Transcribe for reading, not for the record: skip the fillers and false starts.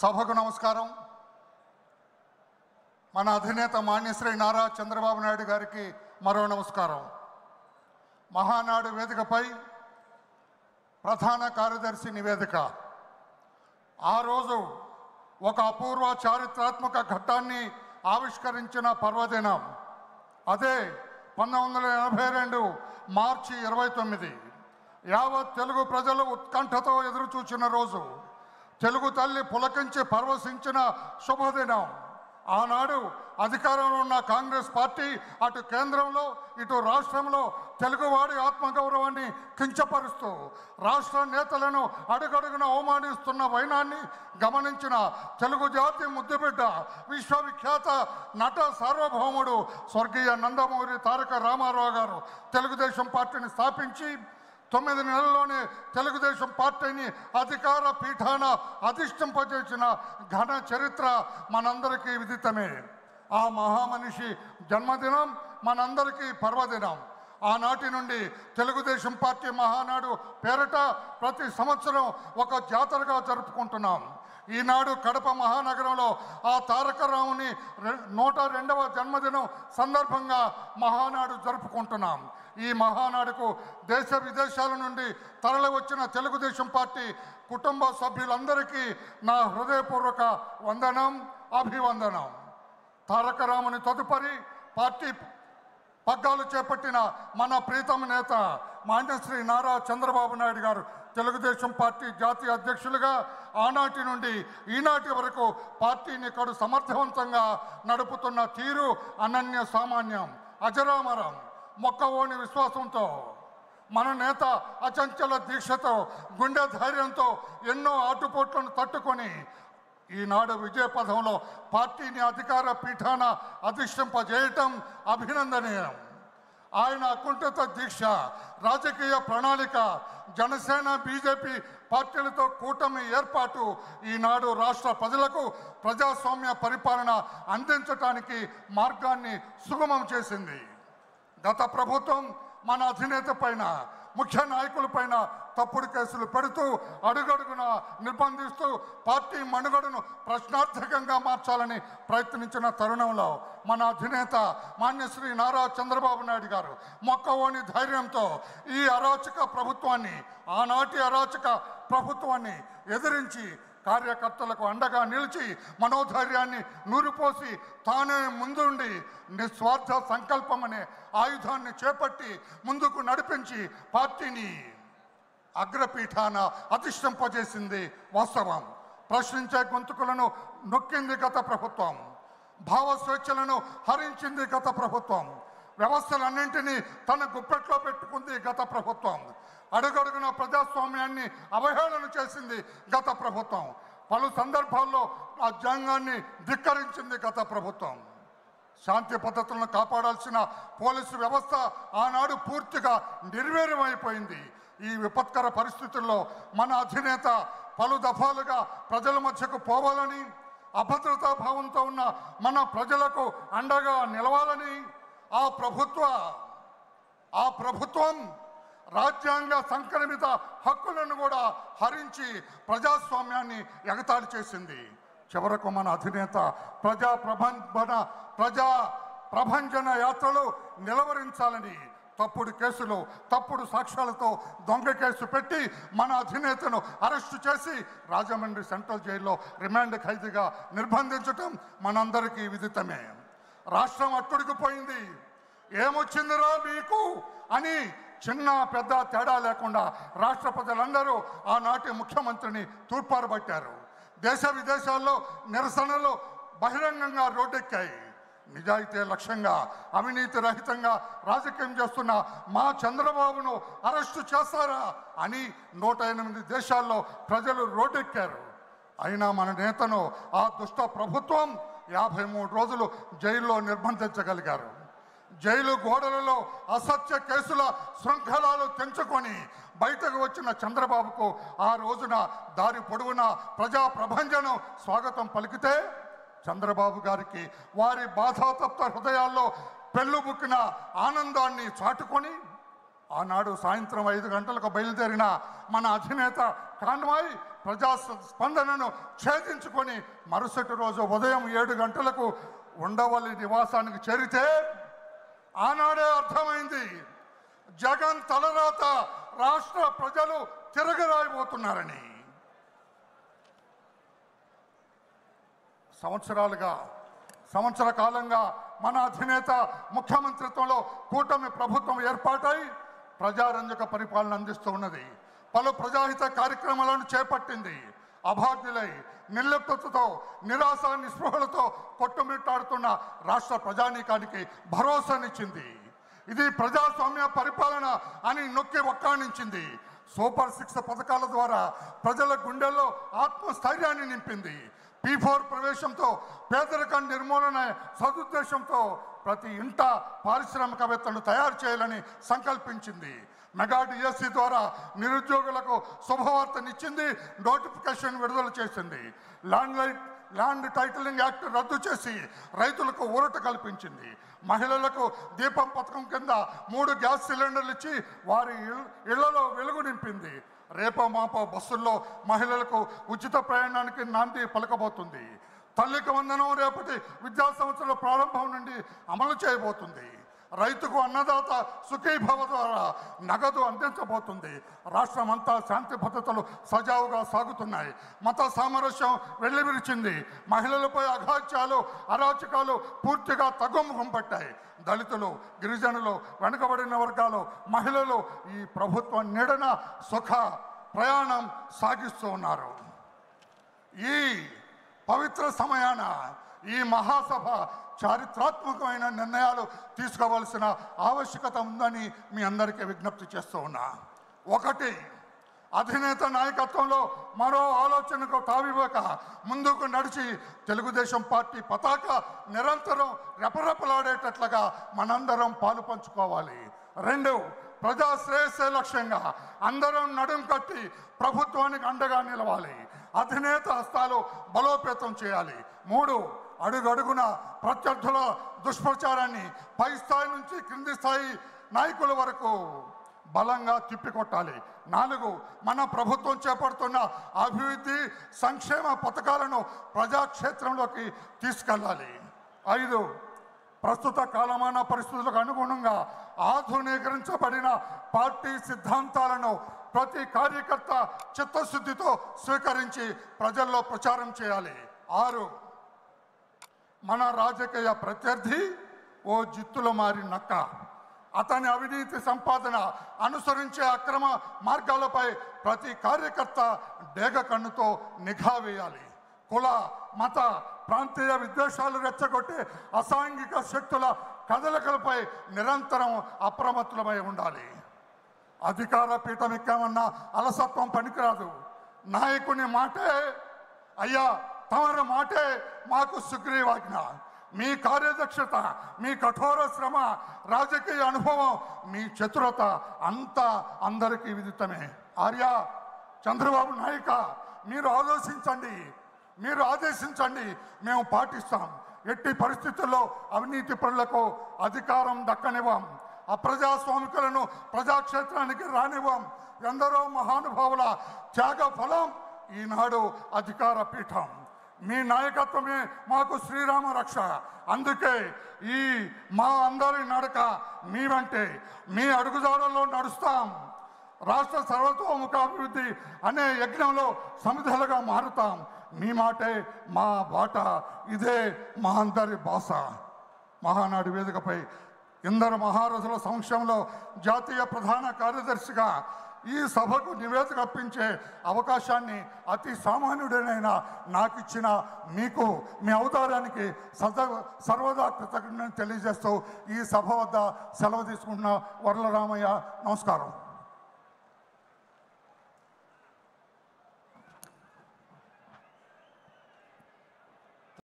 సభకు నమస్కారం. మన అధినేత మాన్యశ్రీ నారా చంద్రబాబు నాయుడు గారికి మరో నమస్కారం. మహానాడు వేదికపై ప్రధాన కార్యదర్శి నివేదిక. ఆ రోజు ఒక అపూర్వ చారిత్రాత్మక ఘట్టాన్ని ఆవిష్కరించిన పర్వదినం. అదే 1982 మార్చి 29. యావత్ తెలుగు ప్రజలు ఉత్కంఠతో ఎదురుచూచిన రోజు. తెలుగు తల్లి పులకించి పరవశించిన శుభదినం. ఆనాడు అధికారంలో ఉన్న కాంగ్రెస్ పార్టీ అటు కేంద్రంలో ఇటు రాష్ట్రంలో తెలుగువాడి ఆత్మగౌరవాన్ని కించపరుస్తూ రాష్ట్ర నేతలను అడుగడుగున అవమానిస్తున్న వైనాన్ని గమనించిన తెలుగు జాతి ముద్దుబిడ్డ విశ్వవిఖ్యాత నట సార్వభౌముడు స్వర్గీయ నందమూరి తారక రామారావు గారు తెలుగుదేశం పార్టీని స్థాపించి 9 నెలల్లోనే తెలుగుదేశం పార్టీని అధికార పీఠాన అధిష్ఠింపజేసిన ఘన చరిత్ర మనందరికీ విదితమే. ఆ మహామనిషి జన్మదినం మనందరికీ పర్వదినం. ఆనాటి నుండి తెలుగుదేశం పార్టీ మహానాడు పేరిట ప్రతి సంవత్సరం ఒక జాతరగా జరుపుకుంటున్నాం. ఈనాడు కడప మహానగరంలో ఆ తారక రాముని 102వ జన్మదినం సందర్భంగా మహానాడు జరుపుకుంటున్నాం. ఈ మహానాడుకు దేశ విదేశాల నుండి తరలి వచ్చిన తెలుగుదేశం పార్టీ కుటుంబ సభ్యులందరికీ నా హృదయపూర్వక వందనం, అభివందనం. తారక రాముని తదుపరి పార్టీ పగ్గాలు చేపట్టిన మన ప్రీతమ నేత మాన్యశ్రీ నారా చంద్రబాబు నాయుడు గారు తెలుగుదేశం పార్టీ జాతీయ అధ్యక్షులుగా ఆనాటి నుండి ఈనాటి వరకు పార్టీని కడు సమర్థవంతంగా నడుపుతున్న తీరు అనన్య సామాన్యం, అజరామరం. మొక్కవోని విశ్వాసంతో మన నేత అచంచల దీక్షతో గుండె ధైర్యంతో ఎన్నో ఆటుపోట్లను తట్టుకొని ఈనాడు విజయపథంలో పార్టీని అధికార పీఠాన అధిష్ఠింపజేయటం అభినందనీయం. ఆయన అకుంఠిత దీక్ష, రాజకీయ ప్రణాళిక, జనసేన బీజేపీ పార్టీలతో కూటమి ఏర్పాటు ఈనాడు రాష్ట్ర ప్రజలకు ప్రజాస్వామ్య పరిపాలన అందించటానికి మార్గాన్ని సుగమం చేసింది. గత ప్రభుత్వం మన అధినేత పైన, ముఖ్య నాయకుల పైన తప్పుడు కేసులు పెడుతూ అడుగడుగున నిర్బంధిస్తూ పార్టీ మనుగడను ప్రశ్నార్థకంగా మార్చాలని ప్రయత్నించిన తరుణంలో మన అధినేత మాన్యశ్రీ నారా చంద్రబాబు నాయుడు గారు మొక్కవోని ధైర్యంతో ఈ అరాచక ప్రభుత్వాన్ని, ఆనాటి అరాచక ప్రభుత్వాన్ని ఎదిరించి కార్యకర్తలకు అండగా నిలిచి మనోధైర్యాన్ని నూరిపోసి తానే ముందుండి నిస్వార్థ సంకల్పం అనే ఆయుధాన్ని చేపట్టి ముందుకు నడిపించి పార్టీని అగ్రపీఠాన అధిష్ఠింపజేసింది వాస్తవం. ప్రశ్నించే గొంతుకులను నొక్కింది గత ప్రభుత్వం. భావ స్వేచ్ఛలను హరించింది గత ప్రభుత్వం. వ్యవస్థలన్నింటినీ తన గుప్పెట్లో పెట్టుకుంది గత ప్రభుత్వం. అడుగడుగున ప్రజాస్వామ్యాన్ని అవహేళన చేసింది గత ప్రభుత్వం. పలు సందర్భాల్లో రాజ్యాంగాన్ని ధిక్కరించింది గత ప్రభుత్వం. శాంతి పద్ధతులను కాపాడాల్సిన పోలీసు వ్యవస్థ ఆనాడు పూర్తిగా నిర్వీర్యమైపోయింది. ఈ విపత్కర పరిస్థితుల్లో మన అధినేత పలు దఫాలుగా ప్రజల మధ్యకు పోవాలని, అభద్రతా భావంతో ఉన్న మన ప్రజలకు అండగా నిలవాలని ఆ ప్రభుత్వం రాజ్యాంగ సంక్రమిత హక్కులను కూడా హరించి ప్రజాస్వామ్యాన్ని ఎగతాళి చేసింది. చివరకు మన అధినేత ప్రజా ప్రభంజన యాత్రలు నిలవరించాలని తప్పుడు కేసులు, తప్పుడు సాక్ష్యాలతో దొంగ కేసు పెట్టి మన అధినేతను అరెస్టు చేసి రాజమండ్రి సెంట్రల్ జైల్లో రిమాండ్ ఖైదీగా నిర్బంధించటం మనందరికీ విదితమే. రాష్ట్రం అట్టుడికిపోయింది. ఏమొచ్చిందిరా మీకు అని చిన్న పెద్ద తేడా లేకుండా రాష్ట్ర ప్రజలందరూ ఆనాటి ముఖ్యమంత్రిని తూర్పారబట్టారు. దేశ విదేశాల్లో నిరసనలు బహిరంగంగా రోడ్డెక్కాయి. నిజాయితీ లక్ష్యంగా, అవినీతి రహితంగా రాజకీయం చేస్తున్న మా చంద్రబాబును అరెస్టు చేస్తారా అని 108 దేశాల్లో ప్రజలు రోడ్డెక్కారు. అయినా మన నేతను ఆ దుష్ట ప్రభుత్వం 53 రోజులు జైల్లో నిర్బంధించగలిగారు. జైలు గోడలలో అసత్య కేసుల శృంఖలాలు తెంచుకొని బయటకు వచ్చిన చంద్రబాబుకు ఆ రోజున దారి పొడవునా ప్రజా ప్రభంజనం స్వాగతం పలికితే చంద్రబాబు గారికి వారి బాధాతప్త హృదయాల్లో పెళ్ళుబుక్కిన ఆనందాన్ని చాటుకొని ఆనాడు సాయంత్రం 5 గంటలకు బయలుదేరిన మన అధినేత కాన్వాయ్ ప్రజా స్పందనను ఛేదించుకొని మరుసటి రోజు ఉదయం 7 గంటలకు ఉండవల్లి నివాసానికి చేరితే ఆనాడే అర్థమైంది, జగన్ తలరాత రాష్ట్ర ప్రజలు తిరగరాయిపోతున్నారని. సంవత్సర కాలంగా మన అధినేత ముఖ్యమంత్రిత్వంలో కూటమి ప్రభుత్వం ఏర్పాటై ప్రజారంజక పరిపాలన అందిస్తూ ఉన్నది. పలు ప్రజాహిత కార్యక్రమాలను చేపట్టింది. అభాగ్యులై నిర్లిప్తతతో నిరాశ నిస్పృహలతో కొట్టుమిట్టాడుతున్న రాష్ట్ర ప్రజానీకానికి భరోసానిచ్చింది. ఇది ప్రజాస్వామ్య పరిపాలన అని నొక్కి వక్కాణించింది. సూపర్ 6 పథకాల ద్వారా ప్రజల గుండెల్లో ఆత్మస్థైర్యాన్ని నింపింది. P4 ప్రవేశంతో పేదరిక నిర్మూలన సదుద్దేశంతో ప్రతి ఇంట పారిశ్రామికవేత్తలను తయారు చేయాలని సంకల్పించింది. మెగా డిఎస్సి ద్వారా నిరుద్యోగులకు శుభవార్తనిచ్చింది. నోటిఫికేషన్ విడుదల చేసింది. ల్యాండ్ టైటిలింగ్ యాక్ట్ రద్దు చేసి రైతులకు ఊరట కల్పించింది. మహిళలకు దీపం పథకం కింద 3 గ్యాస్ సిలిండర్లు ఇచ్చి వారి ఇళ్లలో వెలుగు నింపింది. రేపో మాపో బస్సుల్లో మహిళలకు ఉచిత ప్రయాణానికి నాంది పలకబోతుంది. తల్లికి వందనం రేపటి విద్యా సంవత్సరం ప్రారంభం నుండి అమలు చేయబోతుంది. రైతుకు అన్నదాత సుఖీభవ ద్వారా నగదు అందించబోతుంది. రాష్ట్రమంతా శాంతి భద్రతలు సజావుగా సాగుతున్నాయి. మత సామరస్యం వెల్లివిరిచింది. మహిళలపై అఘాత్యాలు అరాచకాలు పూర్తిగా తగ్గుముఖం పట్టాయి. దళితులు, గిరిజనులు, వెనుకబడిన వర్గాలు, మహిళలు ఈ ప్రభుత్వం నీడన సుఖ ప్రయాణం సాగిస్తూ ఉన్నారు. ఈ పవిత్ర సమయాన ఈ మహాసభ చారిత్రాత్మకమైన నిర్ణయాలు తీసుకోవాల్సిన ఆవశ్యకత ఉందని మీ అందరికీ విజ్ఞప్తి చేస్తూ ఉన్నా. 1, అధినేత నాయకత్వంలో మరో ఆలోచనకు తావివ్వక ముందుకు నడిచి తెలుగుదేశం పార్టీ పతాక నిరంతరం రెపరెపలాడేటట్లుగా మనందరం పాలు పంచుకోవాలి. 2, ప్రజా శ్రేయస్సే లక్ష్యంగా అందరం నడుం కట్టి ప్రభుత్వానికి అండగా నిలవాలి. అధినేత హస్తాలు బలోపేతం చేయాలి. 3, అడుగడుగున ప్రత్యర్థుల దుష్ప్రచారాన్ని పై స్థాయి నుంచి క్రింది స్థాయి నాయకుల వరకు బలంగా తిప్పికొట్టాలి. 4, మన ప్రభుత్వం చేపడుతున్న అభివృద్ధి సంక్షేమ పథకాలను ప్రజాక్షేత్రంలోకి తీసుకెళ్ళాలి. 5, ప్రస్తుత కాలమాన పరిస్థితులకు అనుగుణంగా ఆధునీకరించబడిన పార్టీ సిద్ధాంతాలను ప్రతి కార్యకర్త చిత్తశుద్ధితో స్వీకరించి ప్రజల్లో ప్రచారం చేయాలి. 6, మన రాజకీయ ప్రత్యర్థి ఓ జిత్తుల మారి నక్క. అతని అవినీతి సంపాదన, అనుసరించే అక్రమ మార్గాలపై ప్రతి కార్యకర్త డేగ కన్నుతో నిఘా వేయాలి. కుల, మత, ప్రాంతీయ విద్వేషాలు రెచ్చగొట్టే అసాంఘిక శక్తుల కదలికలపై నిరంతరం అప్రమత్తమై ఉండాలి. అధికార పీఠం ఎక్కామన్న అలసత్వం పనికిరాదు. నాయకుని మాటే అయ్యా తమరి మాటే మాకు సుగ్రీవాజ్ఞ. మీ కార్యదక్షత, మీ కఠోర శ్రమ, రాజకీయ అనుభవం, మీ చతురత అంతా అందరికీ విదితమే. ఆర్య, చంద్రబాబు నాయక, మీరు ఆదేశించండి, మేము పాటిస్తాం. ఎట్టి పరిస్థితుల్లో అవినీతి పరులకు అధికారం దక్కనివ్వం. అప్రజాస్వామికులను ప్రజాక్షేత్రానికి రానివ్వం. ఎందరో మహానుభావుల త్యాగ ఫలం ఈనాడు అధికార పీఠం. మీ నాయకత్వమే మాకు శ్రీరామ రక్ష. అందుకే ఈ మా అందరి నడక మీ వెంటే, మీ అడుగుజాడల్లో నడుస్తాం. రాష్ట్ర సర్వతోముఖాభివృద్ధి అనే యజ్ఞంలో సమిధలుగా మారుతాం. మీ మాటే మా బాట, ఇదే మా అందరి భాష. మహానాడు వేదికపై ఇందరు మహారథుల సమక్షంలో జాతీయ ప్రధాన కార్యదర్శిగా ఈ సభకు నివేదిక అర్పించే అవకాశాన్ని అతి సామాన్యుడైన నాకు ఇచ్చిన మీకు, మీ ఔదార్యానికి సర్వదా కృతజ్ఞతలు తెలియజేస్తూ ఈ సభ వద్ద సెలవు తీసుకుంటున్న వర్ల రామయ్య. నమస్కారం.